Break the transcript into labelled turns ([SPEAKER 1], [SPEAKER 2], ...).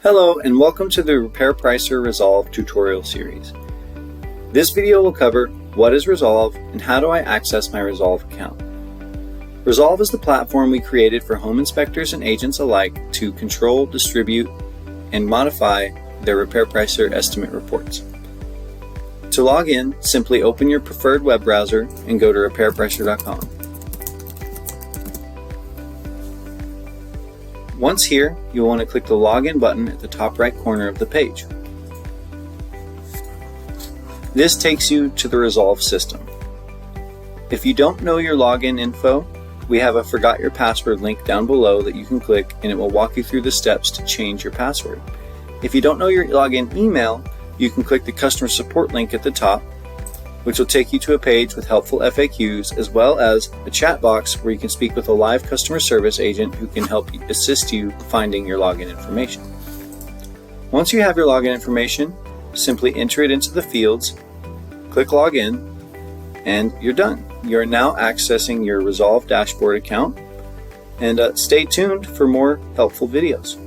[SPEAKER 1] Hello and welcome to the Repair Pricer REsolv tutorial series. This video will cover what is REsolv and how do I access my REsolv account. REsolv is the platform we created for home inspectors and agents alike to control, distribute, and modify their Repair Pricer estimate reports. To log in, simply open your preferred web browser and go to repairpricer.com. Once here, you'll want to click the Login button at the top right corner of the page. This takes you to the REsolv system. If you don't know your login info, we have a Forgot Your Password link down below that you can click and it will walk you through the steps to change your password. If you don't know your login email, you can click the Customer Support link at the top, which will take you to a page with helpful FAQs as well as a chat box where you can speak with a live customer service agent who can help assist you finding your login information. Once you have your login information, simply enter it into the fields, click Login, and you're done. You're now accessing your REsolv dashboard account, and stay tuned for more helpful videos.